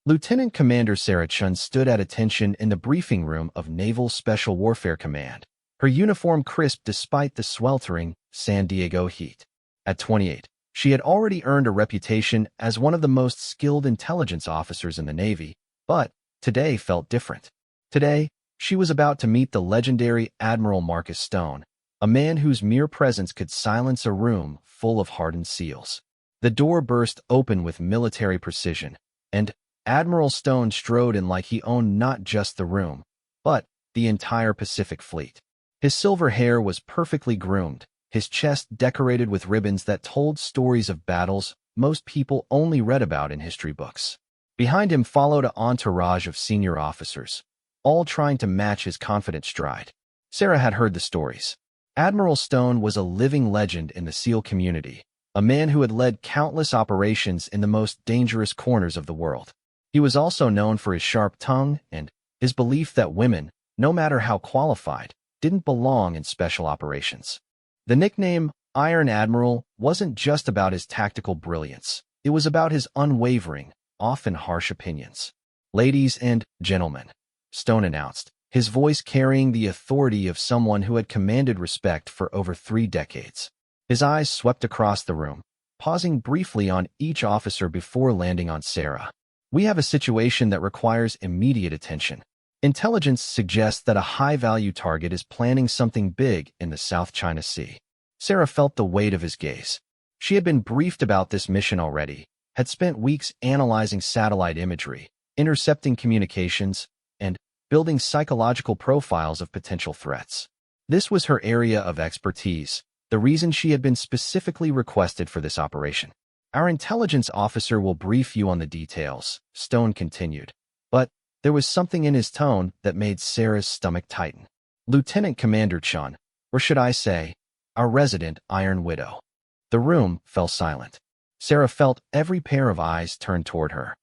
Lieutenant Commander Sarah Chun stood at attention in the briefing room of Naval Special Warfare Command, her uniform crisp despite the sweltering San Diego heat. At 28, she had already earned a reputation as one of the most skilled intelligence officers in the Navy, but today felt different. Today, she was about to meet the legendary Admiral Marcus Stone, a man whose mere presence could silence a room full of hardened seals. The door burst open with military precision, and Admiral Stone strode in like he owned not just the room, but the entire Pacific Fleet. His silver hair was perfectly groomed, his chest decorated with ribbons that told stories of battles most people only read about in history books. Behind him followed an entourage of senior officers, all trying to match his confident stride. Sarah had heard the stories. Admiral Stone was a living legend in the SEAL community, a man who had led countless operations in the most dangerous corners of the world. He was also known for his sharp tongue and his belief that women, no matter how qualified, didn't belong in special operations. The nickname Iron Admiral wasn't just about his tactical brilliance. It was about his unwavering, often harsh opinions. "Ladies and gentlemen," Stone announced, his voice carrying the authority of someone who had commanded respect for over 3 decades. His eyes swept across the room, pausing briefly on each officer before landing on Sarah. "We have a situation that requires immediate attention. Intelligence suggests that a high-value target is planning something big in the South China Sea." Sarah felt the weight of his gaze. She had been briefed about this mission already, had spent weeks analyzing satellite imagery, intercepting communications, and building psychological profiles of potential threats. This was her area of expertise, the reason she had been specifically requested for this operation. "Our intelligence officer will brief you on the details," Stone continued, but there was something in his tone that made Sarah's stomach tighten. "Lieutenant Commander Chun, or should I say, our resident Iron Widow." The room fell silent. Sarah felt every pair of eyes turned toward her.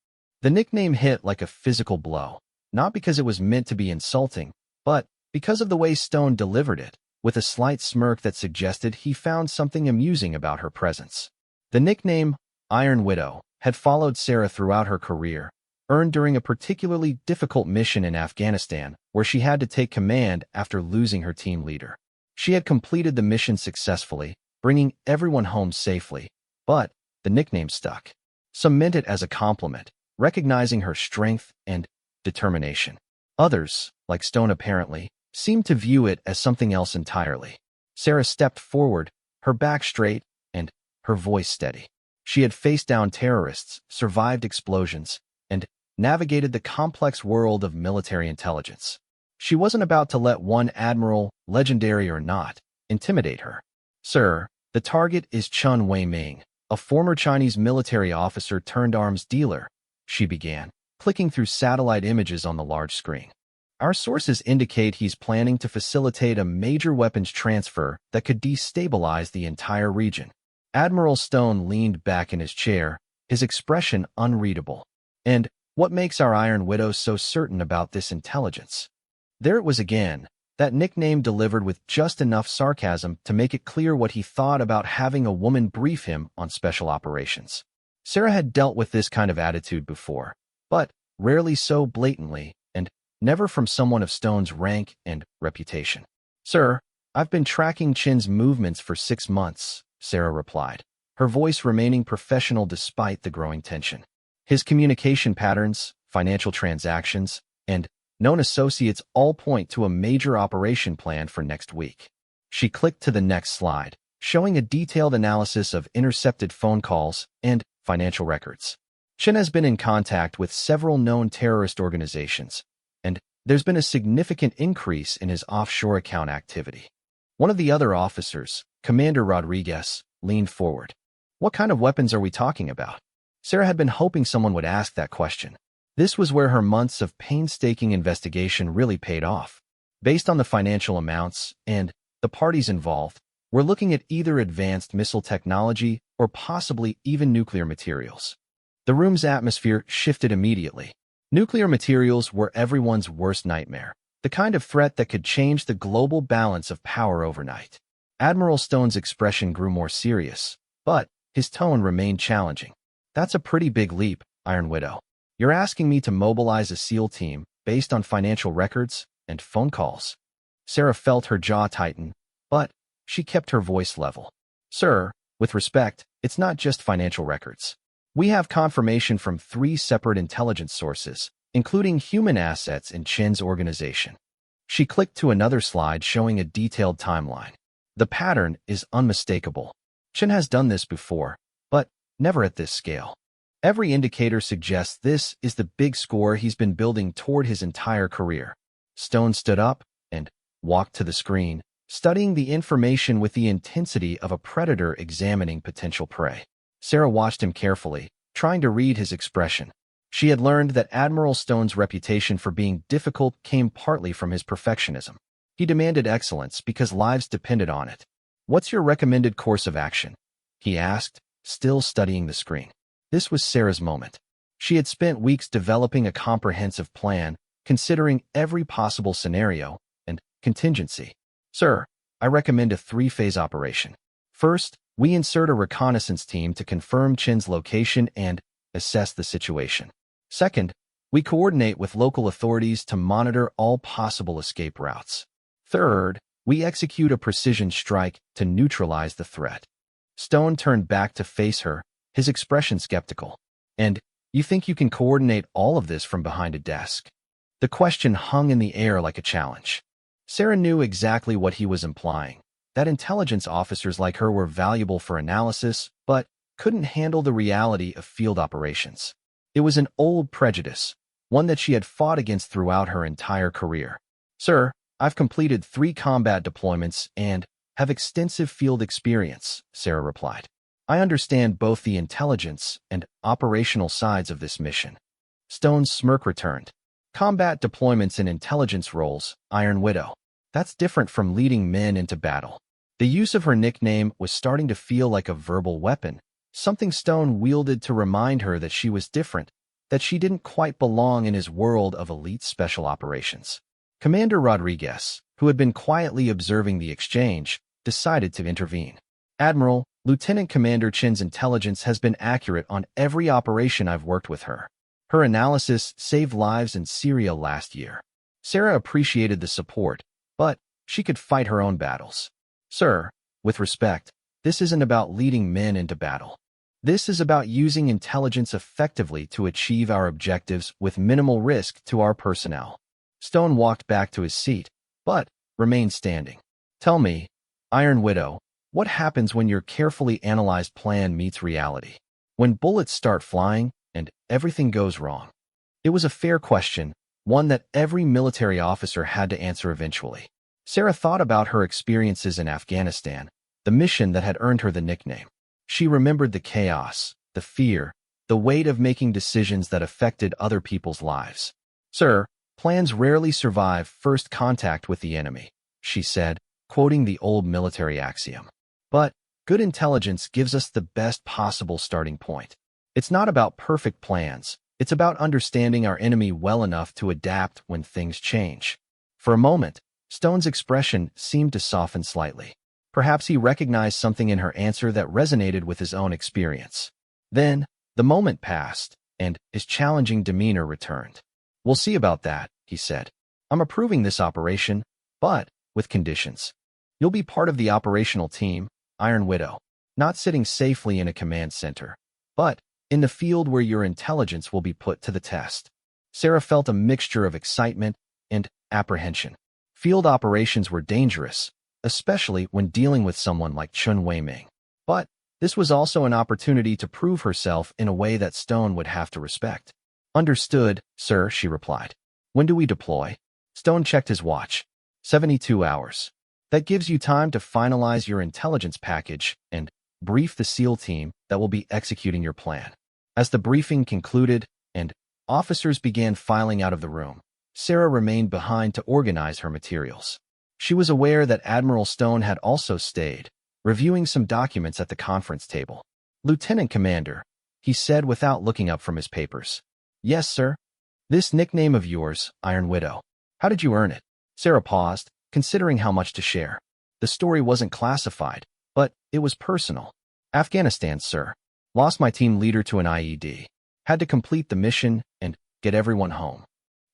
The nickname hit like a physical blow, not because it was meant to be insulting, but because of the way Stone delivered it, with a slight smirk that suggested he found something amusing about her presence. The nickname Iron Widow had followed Sarah throughout her career, earned during a particularly difficult mission in Afghanistan where she had to take command after losing her team leader. She had completed the mission successfully, bringing everyone home safely, but the nickname stuck. Some meant it as a compliment, recognizing her strength and determination. Others, like Stone apparently, seemed to view it as something else entirely. Sarah stepped forward, her back straight and her voice steady. She had faced down terrorists, survived explosions, and navigated the complex world of military intelligence. She wasn't about to let one admiral, legendary or not, intimidate her. "Sir, the target is Chun Wei-ming, a former Chinese military officer turned arms dealer," she began, clicking through satellite images on the large screen. "Our sources indicate he's planning to facilitate a major weapons transfer that could destabilize the entire region." Admiral Stone leaned back in his chair, his expression unreadable. "And what makes our Iron Widow so certain about this intelligence?" There it was again, that nickname delivered with just enough sarcasm to make it clear what he thought about having a woman brief him on special operations. Sarah had dealt with this kind of attitude before, but rarely so blatantly, and never from someone of Stone's rank and reputation. "Sir, I've been tracking Chin's movements for 6 months," Sarah replied, her voice remaining professional despite the growing tension. "His communication patterns, financial transactions, and known associates all point to a major operation plan for next week." She clicked to the next slide, showing a detailed analysis of intercepted phone calls and financial records. "Chen has been in contact with several known terrorist organizations, and there's been a significant increase in his offshore account activity." One of the other officers, Commander Rodriguez, leaned forward. "What kind of weapons are we talking about?" Sarah had been hoping someone would ask that question. This was where her months of painstaking investigation really paid off. Based on the financial amounts and the parties involved, we're looking at either advanced missile technology or possibly even nuclear materials. The room's atmosphere shifted immediately. Nuclear materials were everyone's worst nightmare, the kind of threat that could change the global balance of power overnight. Admiral Stone's expression grew more serious, but his tone remained challenging. "That's a pretty big leap, Iron Widow. You're asking me to mobilize a SEAL team based on financial records and phone calls. Sarah felt her jaw tighten, but she kept her voice level. Sir, with respect, it's not just financial records. We have confirmation from 3 separate intelligence sources, including human assets in Chen's organization. She clicked to another slide showing a detailed timeline. The pattern is unmistakable. Chen has done this before, but never at this scale. Every indicator suggests this is the big score he's been building toward his entire career. Stone stood up and walked to the screen, studying the information with the intensity of a predator examining potential prey. Sarah watched him carefully, trying to read his expression. She had learned that Admiral Stone's reputation for being difficult came partly from his perfectionism. He demanded excellence because lives depended on it. "What's your recommended course of action?" he asked, still studying the screen. This was Sarah's moment. She had spent weeks developing a comprehensive plan, considering every possible scenario and contingency. "Sir, I recommend a 3-phase operation. First, we insert a reconnaissance team to confirm Chen's location and assess the situation. Second, we coordinate with local authorities to monitor all possible escape routes. Third, we execute a precision strike to neutralize the threat." Stone turned back to face her, his expression skeptical. "And you think you can coordinate all of this from behind a desk?" The question hung in the air like a challenge. Sarah knew exactly what he was implying, that intelligence officers like her were valuable for analysis, but couldn't handle the reality of field operations. It was an old prejudice, one that she had fought against throughout her entire career. "Sir, I've completed 3 combat deployments and have extensive field experience," Sarah replied. "I understand both the intelligence and operational sides of this mission." Stone's smirk returned. "Combat deployments and intelligence roles, Iron Widow. That's different from leading men into battle." The use of her nickname was starting to feel like a verbal weapon, something Stone wielded to remind her that she was different, that she didn't quite belong in his world of elite special operations. Commander Rodriguez, who had been quietly observing the exchange, decided to intervene. "Admiral, Lieutenant Commander Chen's intelligence has been accurate on every operation I've worked with her. Her analysis saved lives in Syria last year." Sarah appreciated the support, but she could fight her own battles. "Sir, with respect, this isn't about leading men into battle. This is about using intelligence effectively to achieve our objectives with minimal risk to our personnel." Stone walked back to his seat, but remained standing. "Tell me, Iron Widow, what happens when your carefully analyzed plan meets reality? When bullets start flying and everything goes wrong?" It was a fair question, one that every military officer had to answer eventually. Sarah thought about her experiences in Afghanistan, the mission that had earned her the nickname. She remembered the chaos, the fear, the weight of making decisions that affected other people's lives. "Sir, plans rarely survive first contact with the enemy," she said, quoting the old military axiom. "But good intelligence gives us the best possible starting point. It's not about perfect plans. It's about understanding our enemy well enough to adapt when things change." For a moment, Stone's expression seemed to soften slightly. Perhaps he recognized something in her answer that resonated with his own experience. Then, the moment passed, and his challenging demeanor returned. "We'll see about that," he said. "I'm approving this operation, but with conditions. You'll be part of the operational team, Iron Widow, not sitting safely in a command center, but in the field where your intelligence will be put to the test." Sarah felt a mixture of excitement and apprehension. Field operations were dangerous, especially when dealing with someone like Chun Wei-ming. But this was also an opportunity to prove herself in a way that Stone would have to respect. "Understood, sir," she replied. "When do we deploy?" Stone checked his watch. 72 hours. That gives you time to finalize your intelligence package and brief the SEAL team that will be executing your plan. As the briefing concluded and officers began filing out of the room, Sarah remained behind to organize her materials. She was aware that Admiral Stone had also stayed, reviewing some documents at the conference table. "Lieutenant Commander," he said without looking up from his papers. "Yes, sir." "This nickname of yours, Iron Widow, how did you earn it?" Sarah paused, considering how much to share. The story wasn't classified, but it was personal. "Afghanistan, sir. Lost my team leader to an IED. Had to complete the mission and get everyone home.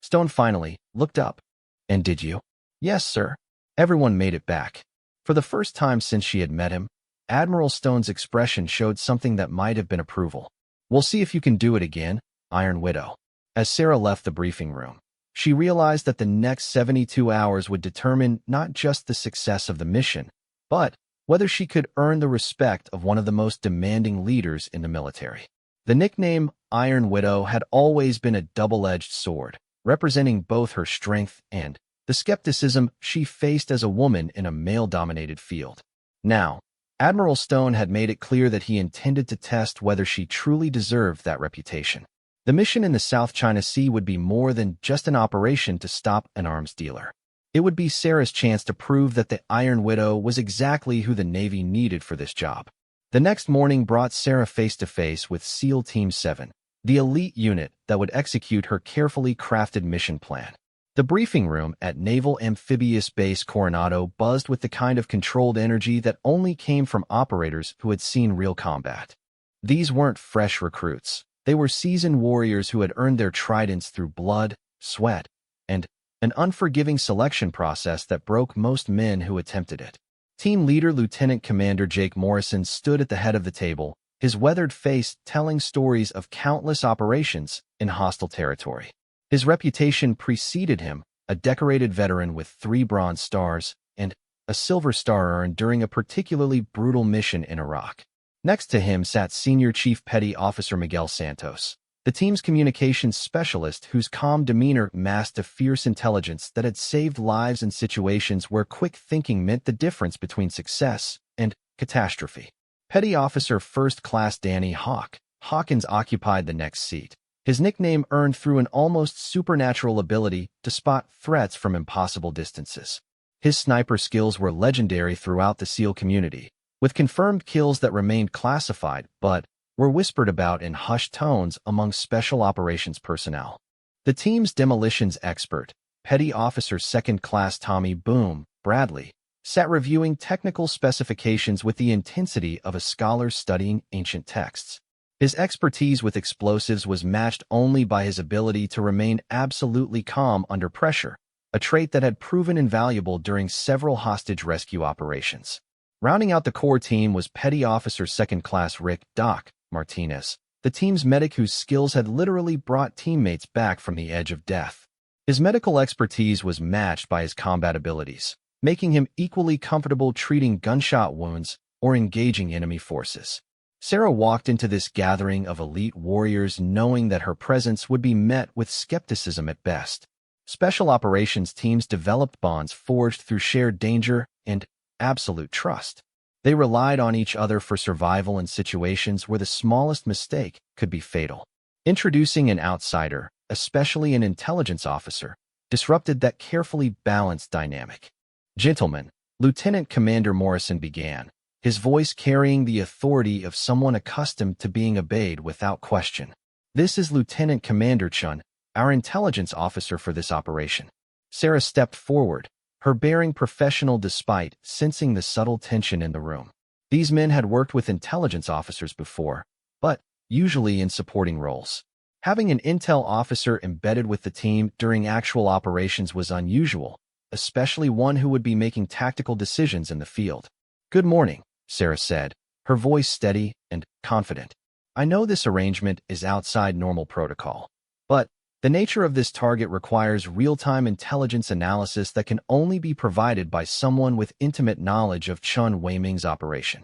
Stone finally looked up. And did you? Yes, sir. Everyone made it back. For the first time since she had met him, Admiral Stone's expression showed something that might have been approval. We'll see if you can do it again, Iron Widow. As Sarah left the briefing room, she realized that the next 72 hours would determine not just the success of the mission, but whether she could earn the respect of one of the most demanding leaders in the military. The nickname Iron Widow had always been a double-edged sword, representing both her strength and the skepticism she faced as a woman in a male-dominated field. Now, Admiral Stone had made it clear that he intended to test whether she truly deserved that reputation. The mission in the South China Sea would be more than just an operation to stop an arms dealer. It would be Sarah's chance to prove that the Iron Widow was exactly who the Navy needed for this job. The next morning brought Sarah face-to-face with SEAL Team 7, the elite unit that would execute her carefully crafted mission plan. The briefing room at Naval Amphibious Base Coronado buzzed with the kind of controlled energy that only came from operators who had seen real combat. These weren't fresh recruits. They were seasoned warriors who had earned their tridents through blood, sweat, and an unforgiving selection process that broke most men who attempted it. Team leader Lieutenant Commander Jake Morrison stood at the head of the table, his weathered face telling stories of countless operations in hostile territory. His reputation preceded him, a decorated veteran with 3 Bronze Stars and a Silver Star earned during a particularly brutal mission in Iraq. Next to him sat Senior Chief Petty Officer Miguel Santos, the team's communications specialist whose calm demeanor masked a fierce intelligence that had saved lives in situations where quick thinking meant the difference between success and catastrophe. Petty Officer First Class Danny Hawkins occupied the next seat, his nickname earned through an almost supernatural ability to spot threats from impossible distances. His sniper skills were legendary throughout the SEAL community, with confirmed kills that remained classified but were whispered about in hushed tones among special operations personnel. The team's demolitions expert, Petty Officer Second Class Tommy Boom Bradley, sat reviewing technical specifications with the intensity of a scholar studying ancient texts. His expertise with explosives was matched only by his ability to remain absolutely calm under pressure, a trait that had proven invaluable during several hostage rescue operations. Rounding out the core team was Petty Officer Second Class Rick Doc Martinez, the team's medic whose skills had literally brought teammates back from the edge of death. His medical expertise was matched by his combat abilities, making him equally comfortable treating gunshot wounds or engaging enemy forces. Sarah walked into this gathering of elite warriors knowing that her presence would be met with skepticism at best. Special operations teams developed bonds forged through shared danger and absolute trust. They relied on each other for survival in situations where the smallest mistake could be fatal. Introducing an outsider, especially an intelligence officer, disrupted that carefully balanced dynamic. "Gentlemen," Lieutenant Commander Morrison began, his voice carrying the authority of someone accustomed to being obeyed without question. "This is Lieutenant Commander Chun, our intelligence officer for this operation." Sarah stepped forward, her bearing professional despite sensing the subtle tension in the room. These men had worked with intelligence officers before, but usually in supporting roles. Having an intel officer embedded with the team during actual operations was unusual, especially one who would be making tactical decisions in the field. "Good morning," Sarah said, her voice steady and confident. "I know this arrangement is outside normal protocol, but the nature of this target requires real-time intelligence analysis that can only be provided by someone with intimate knowledge of Chun Weiming's operation."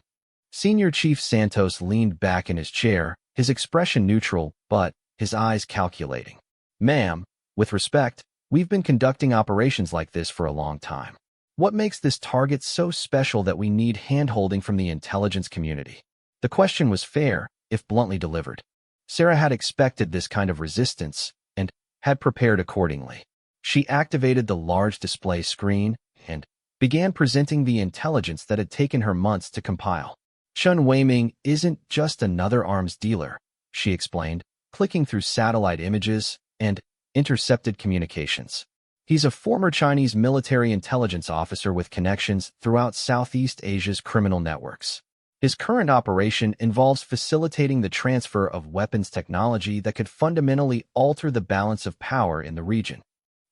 Senior Chief Santos leaned back in his chair, his expression neutral, but his eyes calculating. "Ma'am, with respect, we've been conducting operations like this for a long time. What makes this target so special that we need hand-holding from the intelligence community?" The question was fair, if bluntly delivered. Sarah had expected this kind of resistance, and had prepared accordingly. She activated the large display screen and began presenting the intelligence that had taken her months to compile. "Chun Weiming isn't just another arms dealer," she explained, clicking through satellite images and intercepted communications. "He's a former Chinese military intelligence officer with connections throughout Southeast Asia's criminal networks. His current operation involves facilitating the transfer of weapons technology that could fundamentally alter the balance of power in the region.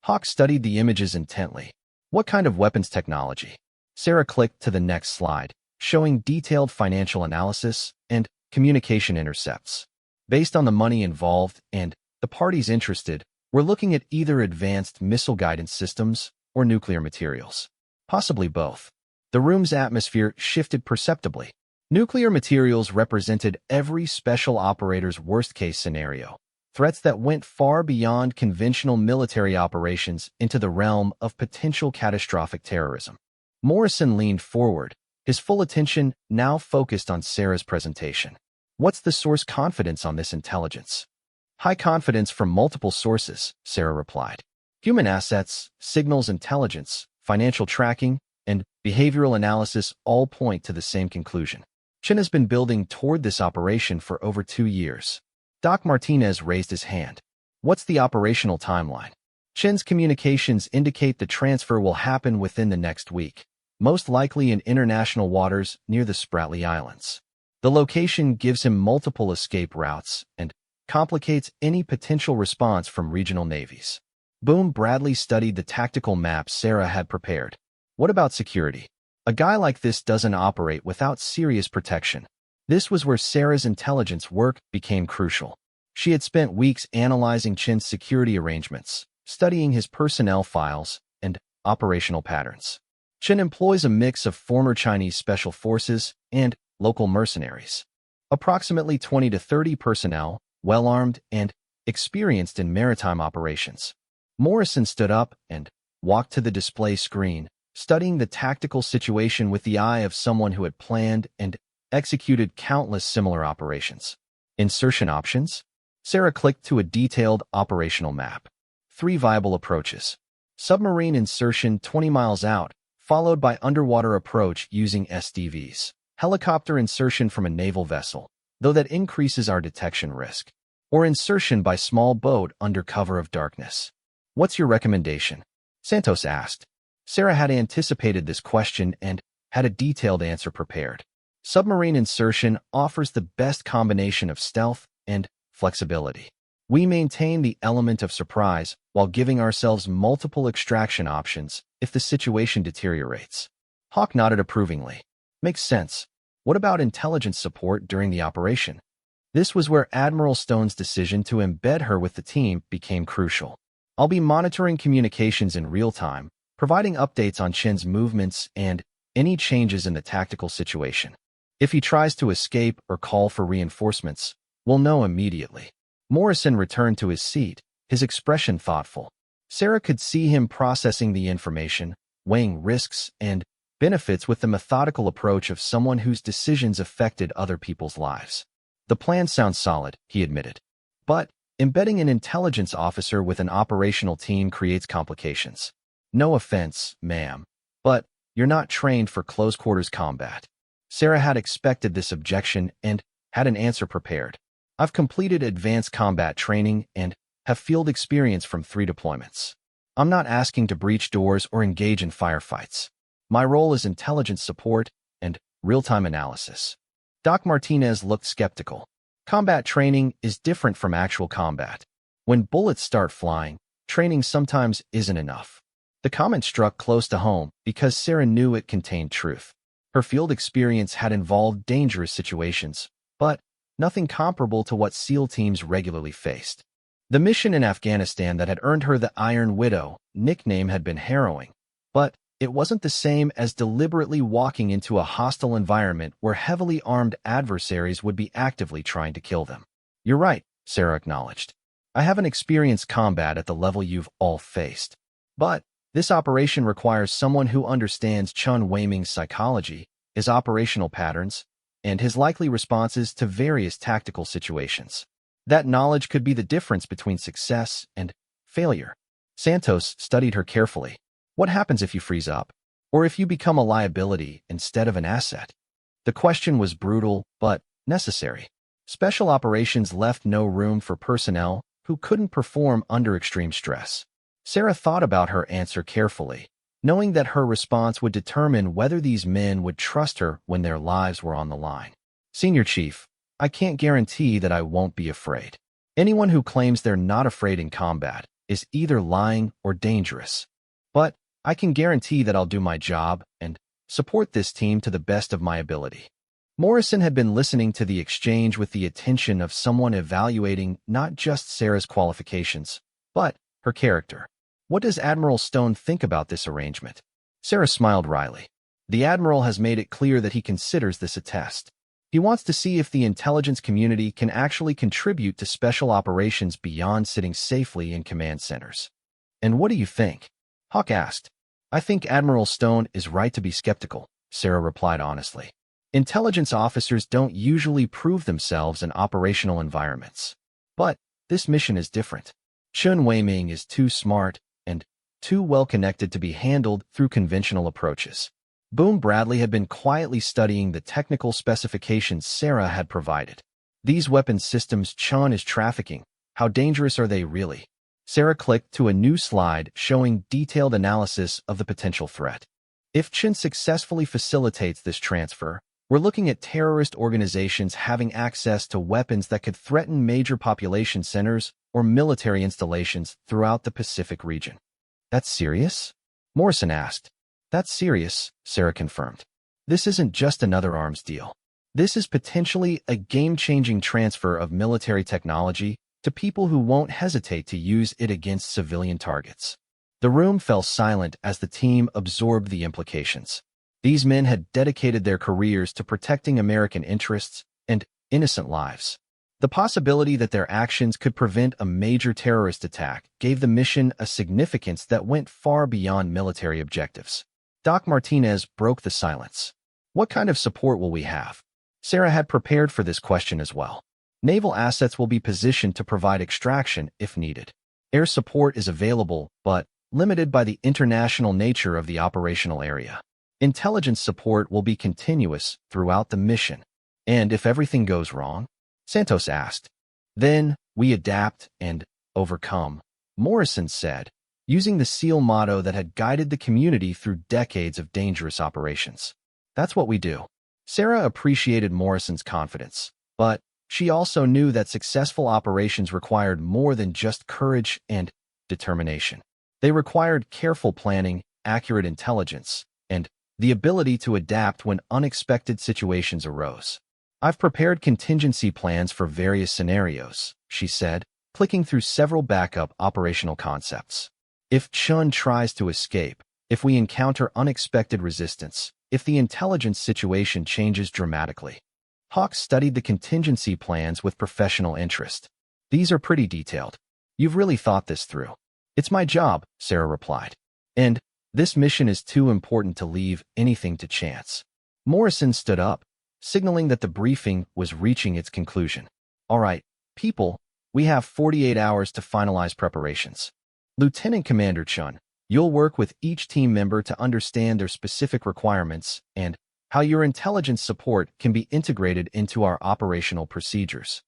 Hawk studied the images intently. What kind of weapons technology? Sarah clicked to the next slide, showing detailed financial analysis and communication intercepts. Based on the money involved and the parties interested, we're looking at either advanced missile guidance systems or nuclear materials. Possibly both. The room's atmosphere shifted perceptibly. Nuclear materials represented every special operator's worst-case scenario, threats that went far beyond conventional military operations into the realm of potential catastrophic terrorism. Morrison leaned forward, his full attention now focused on Sarah's presentation. What's the source confidence on this intelligence? High confidence from multiple sources, Sarah replied. Human assets, signals intelligence, financial tracking, and behavioral analysis all point to the same conclusion. Chen has been building toward this operation for over 2 years. Doc Martinez raised his hand. What's the operational timeline? Chen's communications indicate the transfer will happen within the next week, most likely in international waters near the Spratly Islands. The location gives him multiple escape routes and complicates any potential response from regional navies. Boom Bradley studied the tactical map Sarah had prepared. What about security? A guy like this doesn't operate without serious protection. This was where Sarah's intelligence work became crucial. She had spent weeks analyzing Chen's security arrangements, studying his personnel files, and operational patterns. Chen employs a mix of former Chinese special forces and local mercenaries. Approximately 20 to 30 personnel, well-armed and experienced in maritime operations. Morrison stood up and walked to the display screen, studying the tactical situation with the eye of someone who had planned and executed countless similar operations. Insertion options? Sarah clicked to a detailed operational map. 3 viable approaches. Submarine insertion 20 miles out, followed by underwater approach using SDVs. Helicopter insertion from a naval vessel, though that increases our detection risk. Or insertion by small boat under cover of darkness. What's your recommendation? Santos asked. Sarah had anticipated this question and had a detailed answer prepared. Submarine insertion offers the best combination of stealth and flexibility. We maintain the element of surprise while giving ourselves multiple extraction options if the situation deteriorates. Hawk nodded approvingly. Makes sense. What about intelligence support during the operation? This was where Admiral Stone's decision to embed her with the team became crucial. I'll be monitoring communications in real time, providing updates on Chen's movements and any changes in the tactical situation. If he tries to escape or call for reinforcements, we'll know immediately. Morrison returned to his seat, his expression thoughtful. Sarah could see him processing the information, weighing risks and benefits with the methodical approach of someone whose decisions affected other people's lives. The plan sounds solid, he admitted. But embedding an intelligence officer with an operational team creates complications. No offense, ma'am, but you're not trained for close-quarters combat. Sarah had expected this objection and had an answer prepared. I've completed advanced combat training and have field experience from 3 deployments. I'm not asking to breach doors or engage in firefights. My role is intelligence support and real-time analysis. Doc Martinez looked skeptical. Combat training is different from actual combat. When bullets start flying, training sometimes isn't enough. The comment struck close to home because Sarah knew it contained truth. Her field experience had involved dangerous situations, but nothing comparable to what SEAL teams regularly faced. The mission in Afghanistan that had earned her the Iron Widow nickname had been harrowing, but it wasn't the same as deliberately walking into a hostile environment where heavily armed adversaries would be actively trying to kill them. You're right, Sarah acknowledged. I haven't experienced combat at the level you've all faced. But this operation requires someone who understands Chun Weiming's psychology, his operational patterns, and his likely responses to various tactical situations. That knowledge could be the difference between success and failure. Santos studied her carefully. What happens if you freeze up? Or if you become a liability instead of an asset? The question was brutal, but necessary. Special operations left no room for personnel who couldn't perform under extreme stress. Sarah thought about her answer carefully, knowing that her response would determine whether these men would trust her when their lives were on the line. Senior Chief, I can't guarantee that I won't be afraid. Anyone who claims they're not afraid in combat is either lying or dangerous. But I can guarantee that I'll do my job and support this team to the best of my ability. Morrison had been listening to the exchange with the attention of someone evaluating not just Sarah's qualifications, but her character. What does Admiral Stone think about this arrangement? Sarah smiled wryly. The Admiral has made it clear that he considers this a test. He wants to see if the intelligence community can actually contribute to special operations beyond sitting safely in command centers. And what do you think? Hawk asked. I think Admiral Stone is right to be skeptical, Sarah replied honestly. Intelligence officers don't usually prove themselves in operational environments. But this mission is different. Chun Weiming is too smart and too well-connected to be handled through conventional approaches. Boone Bradley had been quietly studying the technical specifications Sarah had provided. These weapons systems Chun is trafficking, how dangerous are they really? Sarah clicked to a new slide showing detailed analysis of the potential threat. If Chun successfully facilitates this transfer, we're looking at terrorist organizations having access to weapons that could threaten major population centers or military installations throughout the Pacific region. That's serious? Morrison asked. That's serious, Sarah confirmed. This isn't just another arms deal. This is potentially a game-changing transfer of military technology to people who won't hesitate to use it against civilian targets. The room fell silent as the team absorbed the implications. These men had dedicated their careers to protecting American interests and innocent lives. The possibility that their actions could prevent a major terrorist attack gave the mission a significance that went far beyond military objectives. Doc Martinez broke the silence. What kind of support will we have? Sarah had prepared for this question as well. Naval assets will be positioned to provide extraction if needed. Air support is available, but limited by the international nature of the operational area. Intelligence support will be continuous throughout the mission. And if everything goes wrong? Santos asked. Then we adapt and overcome, Morrison said, using the SEAL motto that had guided the community through decades of dangerous operations. That's what we do. Sarah appreciated Morrison's confidence, but she also knew that successful operations required more than just courage and determination. They required careful planning, accurate intelligence, and the ability to adapt when unexpected situations arose. I've prepared contingency plans for various scenarios, she said, clicking through several backup operational concepts. If Chun tries to escape, if we encounter unexpected resistance, if the intelligence situation changes dramatically. Hawk studied the contingency plans with professional interest. These are pretty detailed. You've really thought this through. It's my job, Sarah replied. And this mission is too important to leave anything to chance. Morrison stood up, signaling that the briefing was reaching its conclusion. All right, people, we have 48 hours to finalize preparations. Lieutenant Commander Chun, you'll work with each team member to understand their specific requirements and how your intelligence support can be integrated into our operational procedures.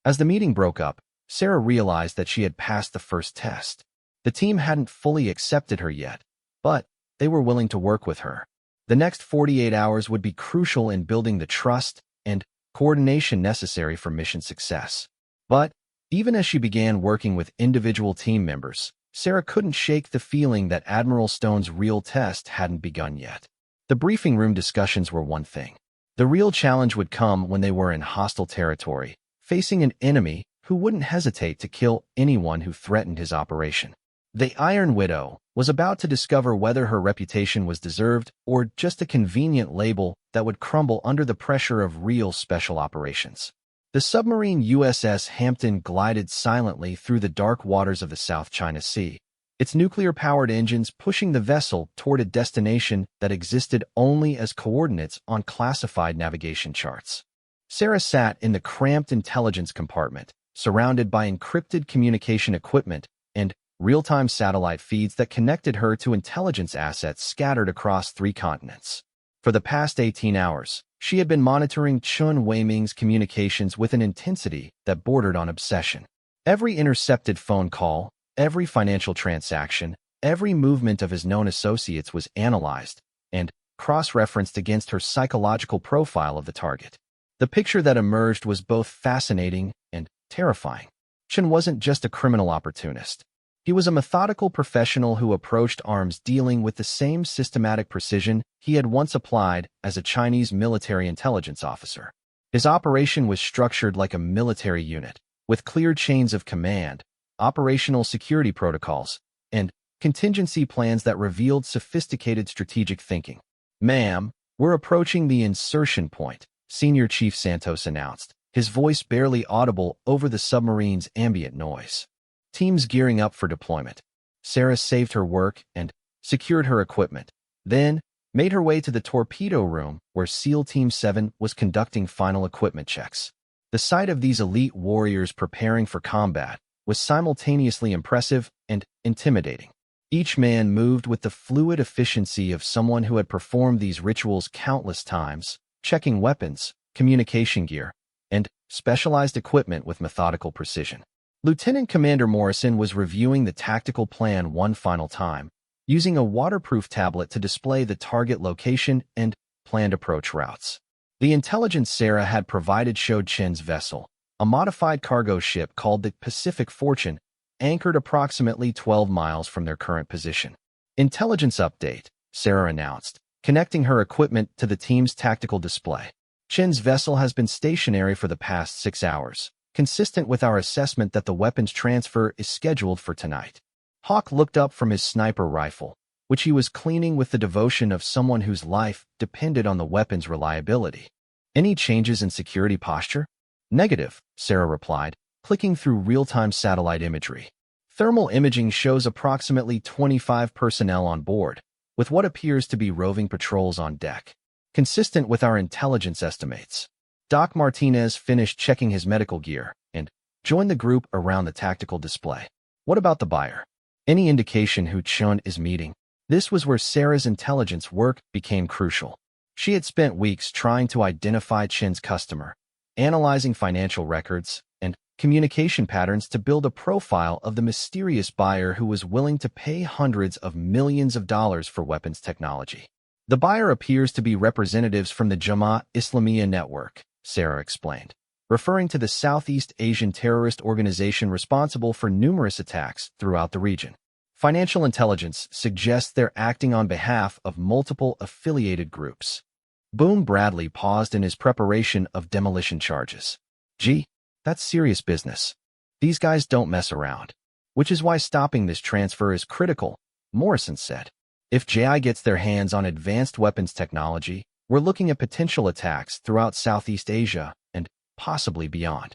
As the meeting broke up, Sarah realized that she had passed the first test. The team hadn't fully accepted her yet, but they were willing to work with her. The next 48 hours would be crucial in building the trust and coordination necessary for mission success. But even as she began working with individual team members, Sarah couldn't shake the feeling that Admiral Stone's real test hadn't begun yet. The briefing room discussions were one thing. The real challenge would come when they were in hostile territory, facing an enemy who wouldn't hesitate to kill anyone who threatened his operation. The Iron Widow was about to discover whether her reputation was deserved or just a convenient label that would crumble under the pressure of real special operations. The submarine USS Hampton glided silently through the dark waters of the South China Sea, its nuclear-powered engines pushing the vessel toward a destination that existed only as coordinates on classified navigation charts. Sarah sat in the cramped intelligence compartment, surrounded by encrypted communication equipment and real-time satellite feeds that connected her to intelligence assets scattered across 3 continents. For the past 18 hours, she had been monitoring Chun Weiming's communications with an intensity that bordered on obsession. Every intercepted phone call, every financial transaction, Every movement of his known associates was analyzed and cross-referenced against her psychological profile of the target. The picture that emerged was both fascinating and terrifying. Chen wasn't just a criminal opportunist. He was a methodical professional who approached arms dealing with the same systematic precision he had once applied as a Chinese military intelligence officer. His operation was structured like a military unit, with clear chains of command, operational security protocols, and contingency plans that revealed sophisticated strategic thinking. "Ma'am, we're approaching the insertion point," Senior Chief Santos announced, his voice barely audible over the submarine's ambient noise. Teams gearing up for deployment. Sarah saved her work and secured her equipment, then made her way to the torpedo room where SEAL Team 7 was conducting final equipment checks. The sight of these elite warriors preparing for combat was simultaneously impressive and intimidating. Each man moved with the fluid efficiency of someone who had performed these rituals countless times, checking weapons, communication gear, and specialized equipment with methodical precision. Lieutenant Commander Morrison was reviewing the tactical plan one final time, using a waterproof tablet to display the target location and planned approach routes. The intelligence Sarah had provided showed Chen's vessel, a modified cargo ship called the Pacific Fortune, anchored approximately 12 miles from their current position. "Intelligence update," Sarah announced, connecting her equipment to the team's tactical display. "Chen's vessel has been stationary for the past 6 hours, consistent with our assessment that the weapons transfer is scheduled for tonight." Hawk looked up from his sniper rifle, which he was cleaning with the devotion of someone whose life depended on the weapon's reliability. "Any changes in security posture?" "Negative," Sarah replied, clicking through real-time satellite imagery. Thermal imaging shows approximately 25 personnel on board, with what appears to be roving patrols on deck. Consistent with our intelligence estimates. Doc Martinez finished checking his medical gear and joined the group around the tactical display. "What about the buyer? Any indication who Chun is meeting?" This was where Sarah's intelligence work became crucial. She had spent weeks trying to identify Chen's customer, analyzing financial records and communication patterns to build a profile of the mysterious buyer who was willing to pay hundreds of millions of dollars for weapons technology. "The buyer appears to be representatives from the Jamaat Islamiyah network," Sarah explained, referring to the Southeast Asian terrorist organization responsible for numerous attacks throughout the region. "Financial intelligence suggests they're acting on behalf of multiple affiliated groups." Boone Bradley paused in his preparation of demolition charges. "Gee, that's serious business. These guys don't mess around. Which is why stopping this transfer is critical," Morrison said. "If JI gets their hands on advanced weapons technology, we're looking at potential attacks throughout Southeast Asia and possibly beyond."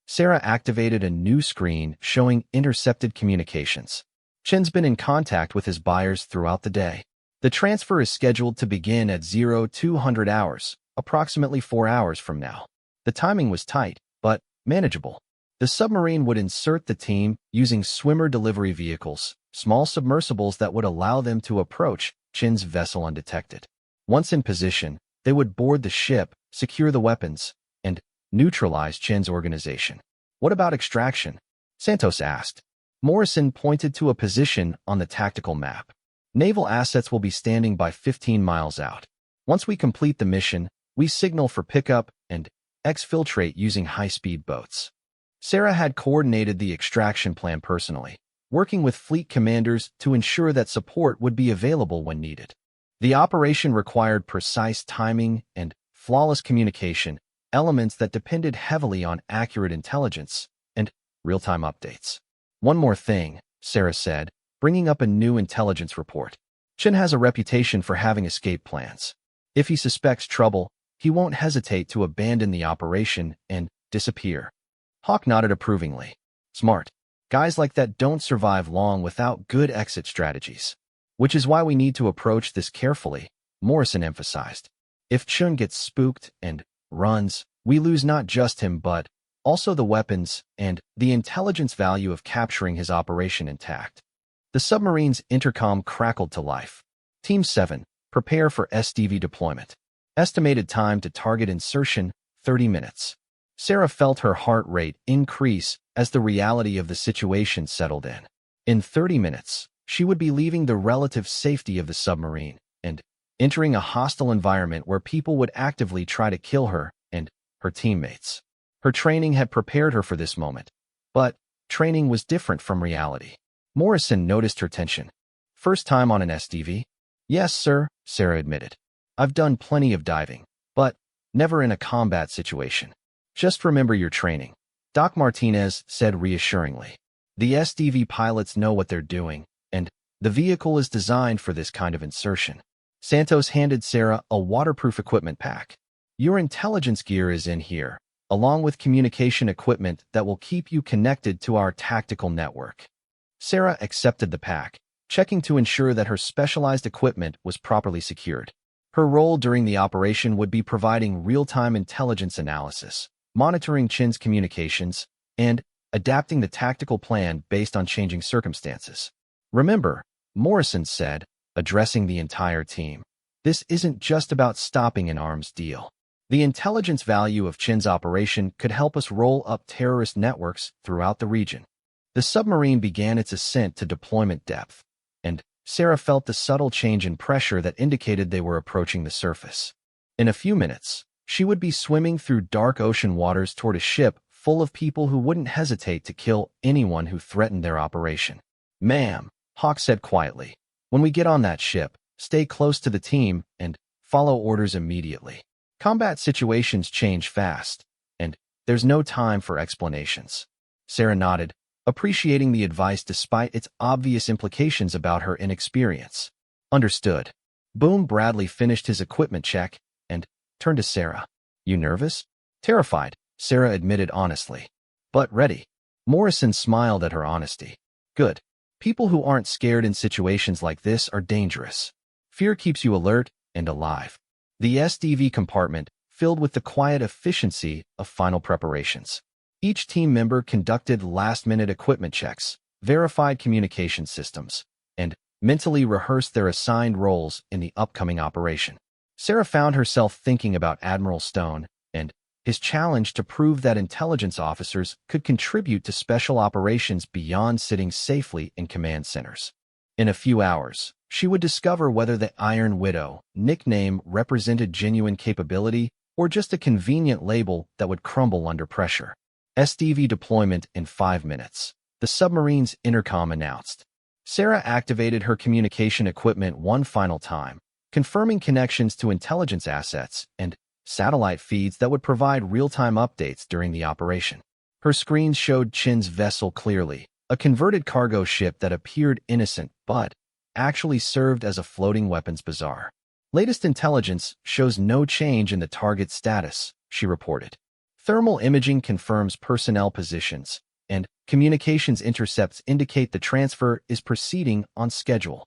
Sarah activated a new screen showing intercepted communications. Chen's been in contact with his buyers throughout the day. The transfer is scheduled to begin at 0200 hours, approximately 4 hours from now. The timing was tight, but manageable. The submarine would insert the team using swimmer delivery vehicles, small submersibles that would allow them to approach Chen's vessel undetected. Once in position, they would board the ship, secure the weapons, and neutralize Chen's organization. "What about extraction?" Santos asked. Morrison pointed to a position on the tactical map. "Naval assets will be standing by 15 miles out. Once we complete the mission, we signal for pickup and exfiltrate using high-speed boats." Sarah had coordinated the extraction plan personally, working with fleet commanders to ensure that support would be available when needed. The operation required precise timing and flawless communication, elements that depended heavily on accurate intelligence and real-time updates. "One more thing," Sarah said, bringing up a new intelligence report. "Chen has a reputation for having escape plans. If he suspects trouble, he won't hesitate to abandon the operation and disappear." Hawk nodded approvingly. "Smart. Guys like that don't survive long without good exit strategies. Which is why we need to approach this carefully," Morrison emphasized. "If Chun gets spooked and runs, we lose not just him but also the weapons and the intelligence value of capturing his operation intact." The submarine's intercom crackled to life. "Team 7, prepare for SDV deployment. Estimated time to target insertion, 30 minutes. Sarah felt her heart rate increase as the reality of the situation settled in. In 30 minutes, she would be leaving the relative safety of the submarine and entering a hostile environment where people would actively try to kill her and her teammates. Her training had prepared her for this moment, but training was different from reality. Morrison noticed her tension. First time on an SDV? Yes, sir, Sarah admitted. I've done plenty of diving, but never in a combat situation. Just remember your training, Doc Martinez said reassuringly. The SDV pilots know what they're doing, and the vehicle is designed for this kind of insertion. Santos handed Sarah a waterproof equipment pack. Your intelligence gear is in here, along with communication equipment that will keep you connected to our tactical network. Sarah accepted the pack, checking to ensure that her specialized equipment was properly secured. Her role during the operation would be providing real-time intelligence analysis, monitoring Chin's communications, and adapting the tactical plan based on changing circumstances. Remember, Morrison said, addressing the entire team, this isn't just about stopping an arms deal. The intelligence value of Chin's operation could help us roll up terrorist networks throughout the region. The submarine began its ascent to deployment depth, and Sarah felt the subtle change in pressure that indicated they were approaching the surface. In a few minutes, she would be swimming through dark ocean waters toward a ship full of people who wouldn't hesitate to kill anyone who threatened their operation. Ma'am, Hawk said quietly, when we get on that ship, stay close to the team and follow orders immediately. Combat situations change fast, and there's no time for explanations. Sarah nodded, appreciating the advice despite its obvious implications about her inexperience. Understood. Boom Bradley finished his equipment check and turned to Sarah. You nervous? Terrified, Sarah admitted honestly. But ready. Morrison smiled at her honesty. Good. People who aren't scared in situations like this are dangerous. Fear keeps you alert and alive. The SDV compartment filled with the quiet efficiency of final preparations. Each team member conducted last-minute equipment checks, verified communication systems, and mentally rehearsed their assigned roles in the upcoming operation. Sarah found herself thinking about Admiral Stone and his challenge to prove that intelligence officers could contribute to special operations beyond sitting safely in command centers. In a few hours, she would discover whether the Iron Widow nickname represented genuine capability or just a convenient label that would crumble under pressure. SDV deployment in 5 minutes. The submarine's intercom announced. Sarah activated her communication equipment one final time, confirming connections to intelligence assets and satellite feeds that would provide real-time updates during the operation. Her screens showed Chin's vessel clearly, a converted cargo ship that appeared innocent but actually served as a floating weapons bazaar. Latest intelligence shows no change in the target status, she reported. Thermal imaging confirms personnel positions, and communications intercepts indicate the transfer is proceeding on schedule.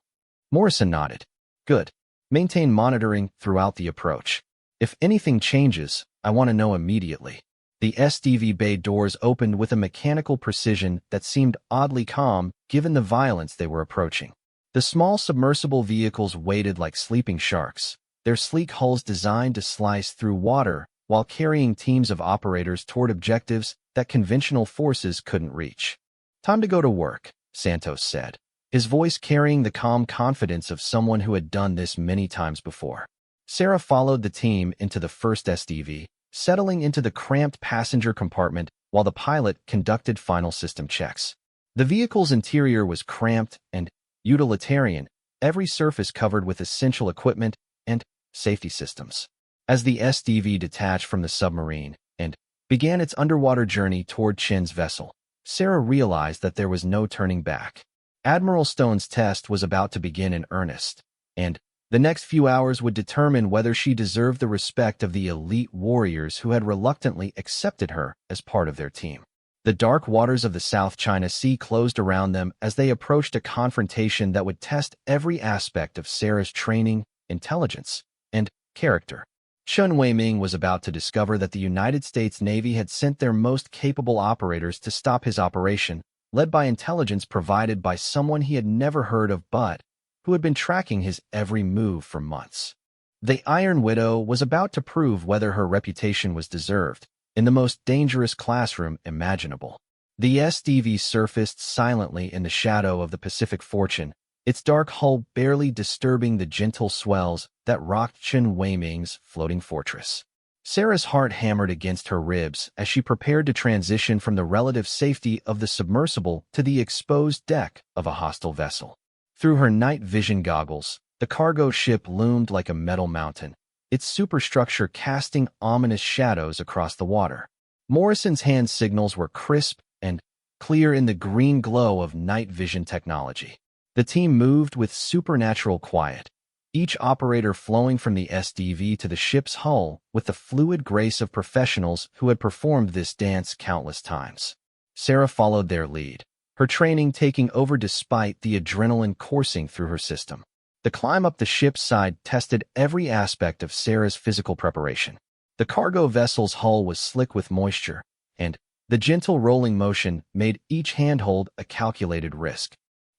Morrison nodded. Good. Maintain monitoring throughout the approach. If anything changes, I want to know immediately. The SDV bay doors opened with a mechanical precision that seemed oddly calm given the violence they were approaching. The small submersible vehicles waited like sleeping sharks, their sleek hulls designed to slice through water while carrying teams of operators toward objectives that conventional forces couldn't reach. Time to go to work, Santos said, his voice carrying the calm confidence of someone who had done this many times before. Sarah followed the team into the first SDV, settling into the cramped passenger compartment while the pilot conducted final system checks. The vehicle's interior was cramped and utilitarian, every surface covered with essential equipment and safety systems. As the SDV detached from the submarine and began its underwater journey toward Chin's vessel, Sarah realized that there was no turning back. Admiral Stone's test was about to begin in earnest, and the next few hours would determine whether she deserved the respect of the elite warriors who had reluctantly accepted her as part of their team. The dark waters of the South China Sea closed around them as they approached a confrontation that would test every aspect of Sarah's training, intelligence, and character. Chen Weiming was about to discover that the United States Navy had sent their most capable operators to stop his operation, led by intelligence provided by someone he had never heard of but who had been tracking his every move for months. The Iron Widow was about to prove whether her reputation was deserved in the most dangerous classroom imaginable. The SDV surfaced silently in the shadow of the Pacific Fortune, its dark hull barely disturbing the gentle swells that rocked Chen Weiming's floating fortress. Sarah's heart hammered against her ribs as she prepared to transition from the relative safety of the submersible to the exposed deck of a hostile vessel. Through her night vision goggles, the cargo ship loomed like a metal mountain, its superstructure casting ominous shadows across the water. Morrison's hand signals were crisp and clear in the green glow of night vision technology. The team moved with supernatural quiet, each operator flowing from the SDV to the ship's hull with the fluid grace of professionals who had performed this dance countless times. Sarah followed their lead, her training taking over despite the adrenaline coursing through her system. The climb up the ship's side tested every aspect of Sarah's physical preparation. The cargo vessel's hull was slick with moisture, and the gentle rolling motion made each handhold a calculated risk.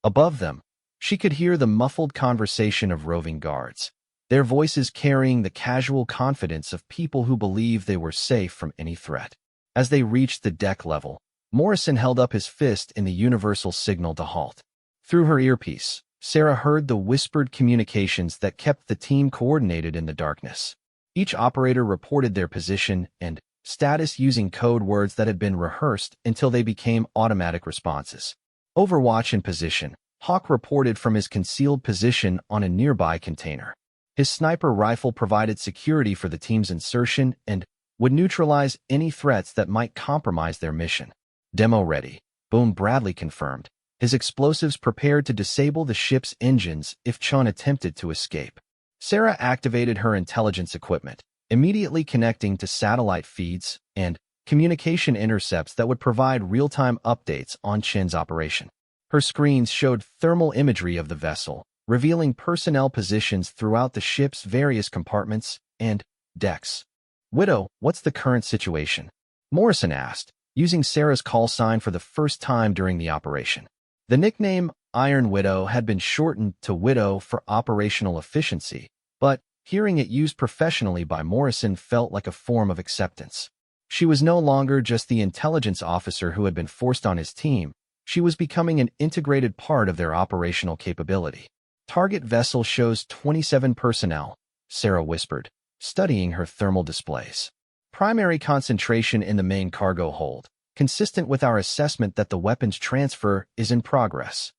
Above them, she could hear the muffled conversation of roving guards, their voices carrying the casual confidence of people who believed they were safe from any threat. As they reached the deck level, Morrison held up his fist in the universal signal to halt. Through her earpiece, Sarah heard the whispered communications that kept the team coordinated in the darkness. Each operator reported their position and status using code words that had been rehearsed until they became automatic responses. Overwatch in position, Hawk reported from his concealed position on a nearby container. His sniper rifle provided security for the team's insertion and would neutralize any threats that might compromise their mission. Demo ready, Boom Bradley confirmed, his explosives prepared to disable the ship's engines if Chun attempted to escape. Sarah activated her intelligence equipment, immediately connecting to satellite feeds and communication intercepts that would provide real-time updates on Chen's operation. Her screens showed thermal imagery of the vessel, revealing personnel positions throughout the ship's various compartments and decks. "Widow, what's the current situation?" Morrison asked, using Sarah's call sign for the first time during the operation. The nickname Iron Widow had been shortened to Widow for operational efficiency, but hearing it used professionally by Morrison felt like a form of acceptance. She was no longer just the intelligence officer who had been forced on his team. She was becoming an integrated part of their operational capability. "Target vessel shows 27 personnel," Sarah whispered, studying her thermal displays. "Primary concentration in the main cargo hold, consistent with our assessment that the weapons transfer is in progress."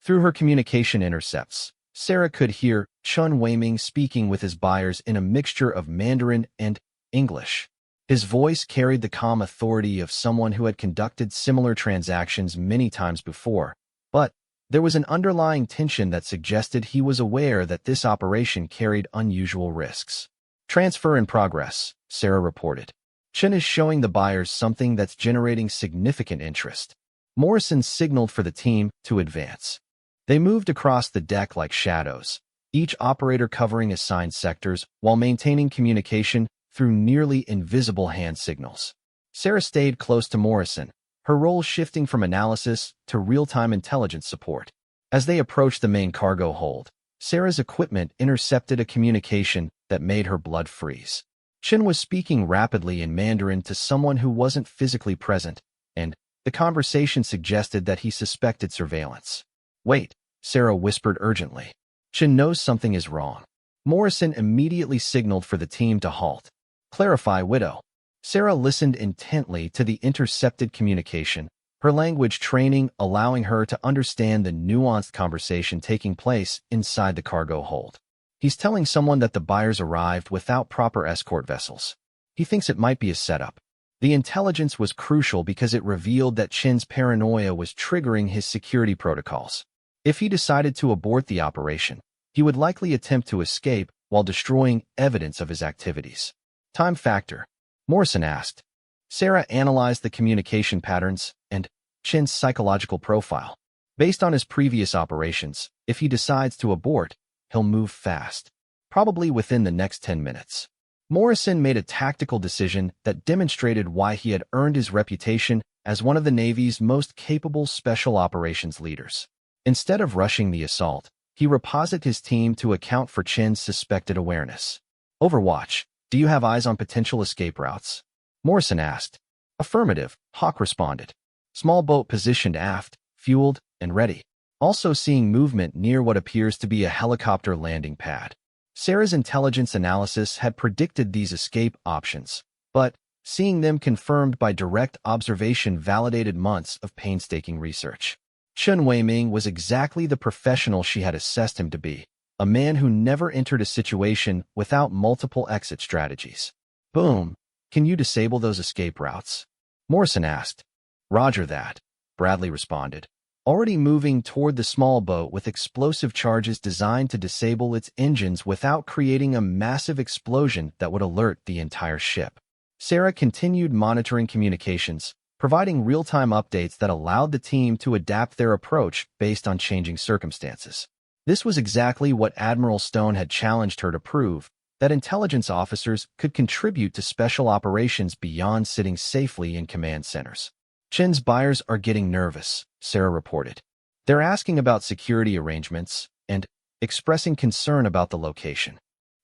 Through her communication intercepts, Sarah could hear Chun Weiming speaking with his buyers in a mixture of Mandarin and English. His voice carried the calm authority of someone who had conducted similar transactions many times before, but there was an underlying tension that suggested he was aware that this operation carried unusual risks. "Transfer in progress," Sarah reported. "Chen is showing the buyers something that's generating significant interest." Morrison signaled for the team to advance. They moved across the deck like shadows, each operator covering assigned sectors while maintaining communication through nearly invisible hand signals. Sarah stayed close to Morrison, her role shifting from analysis to real-time intelligence support. As they approached the main cargo hold, Sarah's equipment intercepted a communication that made her blood freeze. Chen was speaking rapidly in Mandarin to someone who wasn't physically present, and the conversation suggested that he suspected surveillance. "Wait," Sarah whispered urgently. "Chen knows something is wrong." Morrison immediately signaled for the team to halt. "Clarify, Widow." Sarah listened intently to the intercepted communication, her language training allowing her to understand the nuanced conversation taking place inside the cargo hold. "He's telling someone that the buyers arrived without proper escort vessels. He thinks it might be a setup." The intelligence was crucial because it revealed that Chen's paranoia was triggering his security protocols. If he decided to abort the operation, he would likely attempt to escape while destroying evidence of his activities. "Time factor?" Morrison asked. Sarah analyzed the communication patterns and Chen's psychological profile. Based on his previous operations, if he decides to abort, he'll move fast, probably within the next 10 minutes. Morrison made a tactical decision that demonstrated why he had earned his reputation as one of the Navy's most capable special operations leaders. Instead of rushing the assault, he repositioned his team to account for Chen's suspected awareness. "Overwatch, do you have eyes on potential escape routes?" Morrison asked. "Affirmative," Hawk responded. "Small boat positioned aft, fueled, and ready." also seeing movement near what appears to be a helicopter landing pad. Sarah's intelligence analysis had predicted these escape options, but seeing them confirmed by direct observation validated months of painstaking research. Chen Weiming was exactly the professional she had assessed him to be, a man who never entered a situation without multiple exit strategies. Boom. Can you disable those escape routes? Morrison asked. Roger that, Bradley responded, already moving toward the small boat with explosive charges designed to disable its engines without creating a massive explosion that would alert the entire ship. Sarah continued monitoring communications, providing real-time updates that allowed the team to adapt their approach based on changing circumstances. This was exactly what Admiral Stone had challenged her to prove, that intelligence officers could contribute to special operations beyond sitting safely in command centers. Chen's buyers are getting nervous, Sarah reported. They're asking about security arrangements and expressing concern about the location.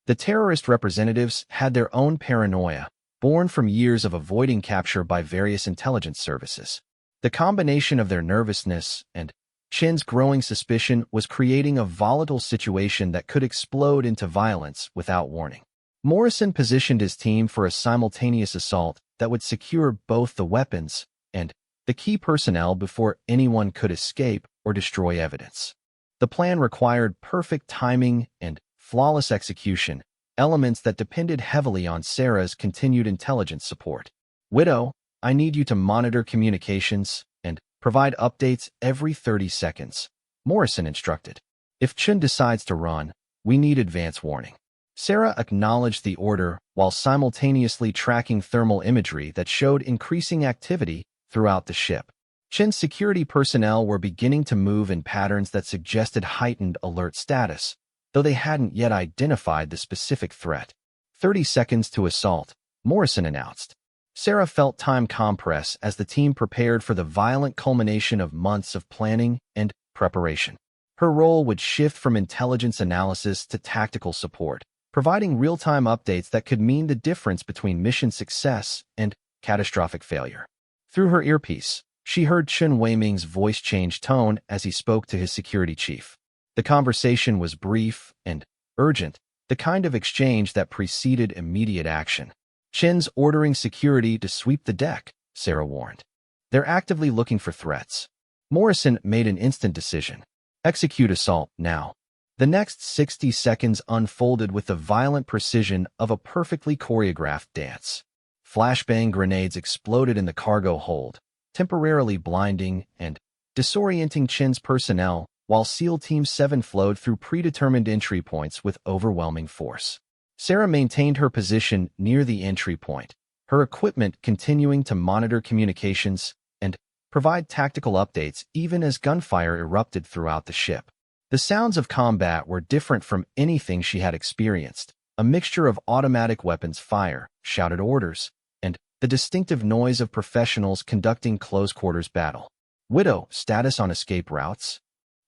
The terrorist representatives had their own paranoia, born from years of avoiding capture by various intelligence services. The combination of their nervousness and Chen's growing suspicion was creating a volatile situation that could explode into violence without warning. Morrison positioned his team for a simultaneous assault that would secure both the weapons and the key personnel before anyone could escape or destroy evidence. The plan required perfect timing and flawless execution, elements that depended heavily on Sarah's continued intelligence support. Widow, I need you to monitor communications and provide updates every 30 seconds, Morrison instructed. If Chen decides to run, we need advance warning. Sarah acknowledged the order while simultaneously tracking thermal imagery that showed increasing activity throughout the ship. Chen's security personnel were beginning to move in patterns that suggested heightened alert status, though they hadn't yet identified the specific threat. 30 seconds to assault, Morrison announced. Sarah felt time compress as the team prepared for the violent culmination of months of planning and preparation. Her role would shift from intelligence analysis to tactical support, providing real-time updates that could mean the difference between mission success and catastrophic failure. Through her earpiece, she heard Chen Weiming's voice change tone as he spoke to his security chief. The conversation was brief and urgent, the kind of exchange that preceded immediate action. Chen's ordering security to sweep the deck, Sarah warned. They're actively looking for threats. Morrison made an instant decision. Execute assault now. The next 60 seconds unfolded with the violent precision of a perfectly choreographed dance. Flashbang grenades exploded in the cargo hold, temporarily blinding and disorienting Chen's personnel, while SEAL Team 7 flowed through predetermined entry points with overwhelming force. Sarah maintained her position near the entry point, her equipment continuing to monitor communications and provide tactical updates even as gunfire erupted throughout the ship. The sounds of combat were different from anything she had experienced, a mixture of automatic weapons fire, shouted orders, and the distinctive noise of professionals conducting close-quarters battle. Widow, status on escape routes?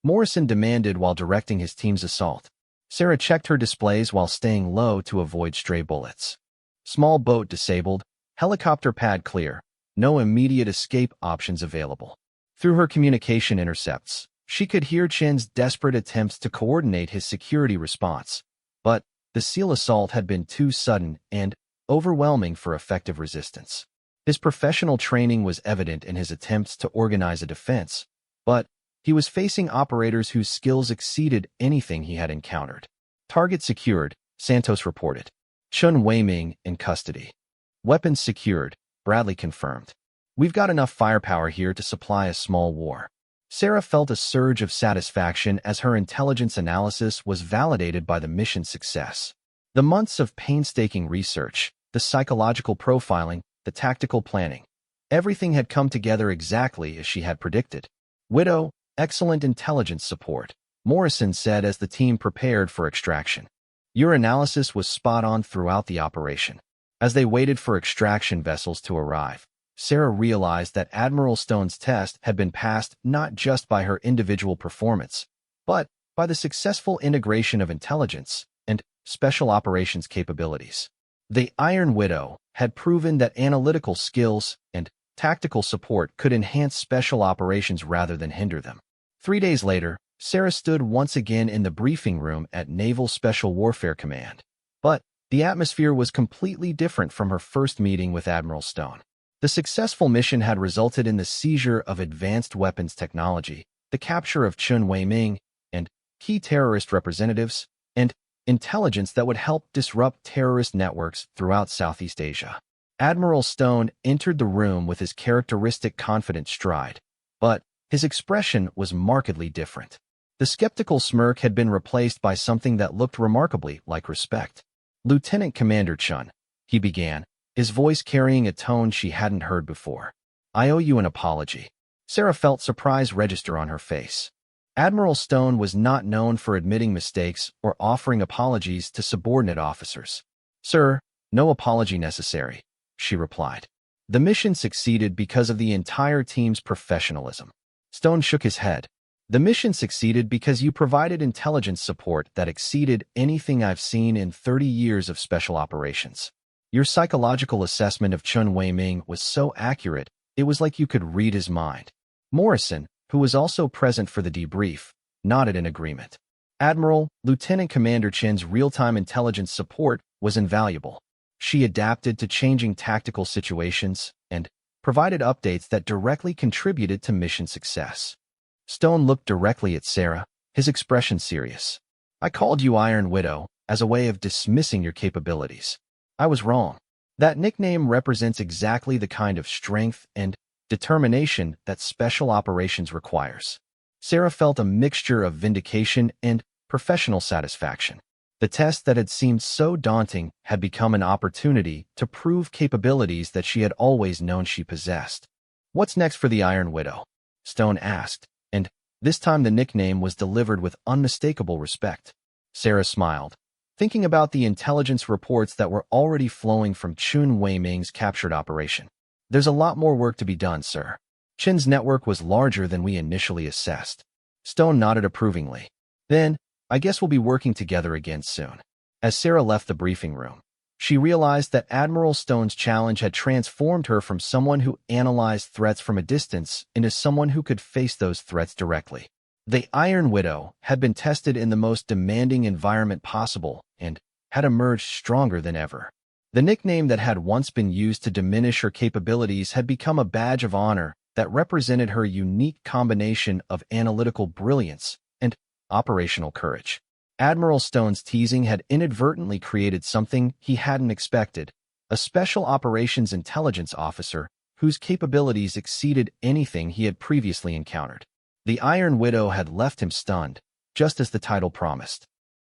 Morrison demanded while directing his team's assault. Sarah checked her displays while staying low to avoid stray bullets. Small boat disabled, helicopter pad clear, no immediate escape options available. Through her communication intercepts, she could hear Chen's desperate attempts to coordinate his security response, but the SEAL assault had been too sudden and overwhelming for effective resistance. His professional training was evident in his attempts to organize a defense, but he was facing operators whose skills exceeded anything he had encountered. Target secured, Santos reported. Chen Weiming in custody. Weapons secured, Bradley confirmed. We've got enough firepower here to supply a small war. Sarah felt a surge of satisfaction as her intelligence analysis was validated by the mission's success. The months of painstaking research, the psychological profiling, the tactical planning, everything had come together exactly as she had predicted. Widow, excellent intelligence support, Morrison said as the team prepared for extraction. Your analysis was spot on throughout the operation. As they waited for extraction vessels to arrive, Sarah realized that Admiral Stone's test had been passed not just by her individual performance, but by the successful integration of intelligence and special operations capabilities. The Iron Widow had proven that analytical skills and tactical support could enhance special operations rather than hinder them. 3 days later, Sarah stood once again in the briefing room at Naval Special Warfare Command. But the atmosphere was completely different from her first meeting with Admiral Stone. The successful mission had resulted in the seizure of advanced weapons technology, the capture of Chun Wei-ming, and key terrorist representatives, and intelligence that would help disrupt terrorist networks throughout Southeast Asia. Admiral Stone entered the room with his characteristic confident stride, but his expression was markedly different. The skeptical smirk had been replaced by something that looked remarkably like respect. "Lieutenant Commander Chun," he began, his voice carrying a tone she hadn't heard before. "I owe you an apology." Sarah felt surprise register on her face. Admiral Stone was not known for admitting mistakes or offering apologies to subordinate officers. "Sir, no apology necessary," she replied. "The mission succeeded because of the entire team's professionalism." Stone shook his head. "The mission succeeded because you provided intelligence support that exceeded anything I've seen in 30 years of special operations. Your psychological assessment of Chun Wei-ming was so accurate, it was like you could read his mind." Morrison, who was also present for the debrief, nodded in agreement. "Admiral, Lieutenant Commander Chin's real-time intelligence support was invaluable. She adapted to changing tactical situations and provided updates that directly contributed to mission success." Stone looked directly at Sarah, his expression serious. "I called you Iron Widow as a way of dismissing your capabilities. I was wrong. That nickname represents exactly the kind of strength and determination that special operations requires." Sarah felt a mixture of vindication and professional satisfaction. The test that had seemed so daunting had become an opportunity to prove capabilities that she had always known she possessed. "What's next for the Iron Widow?" Stone asked, and this time the nickname was delivered with unmistakable respect. Sarah smiled, thinking about the intelligence reports that were already flowing from Chun Wei-ming's captured operation. "There's a lot more work to be done, sir. Chin's network was larger than we initially assessed." Stone nodded approvingly. "Then, I guess we'll be working together again soon." As Sarah left the briefing room, she realized that Admiral Stone's challenge had transformed her from someone who analyzed threats from a distance into someone who could face those threats directly. The Iron Widow had been tested in the most demanding environment possible and had emerged stronger than ever. The nickname that had once been used to diminish her capabilities had become a badge of honor that represented her unique combination of analytical brilliance and operational courage. Admiral Stone's teasing had inadvertently created something he hadn't expected, a special operations intelligence officer whose capabilities exceeded anything he had previously encountered. The Iron Widow had left him stunned, just as the title promised.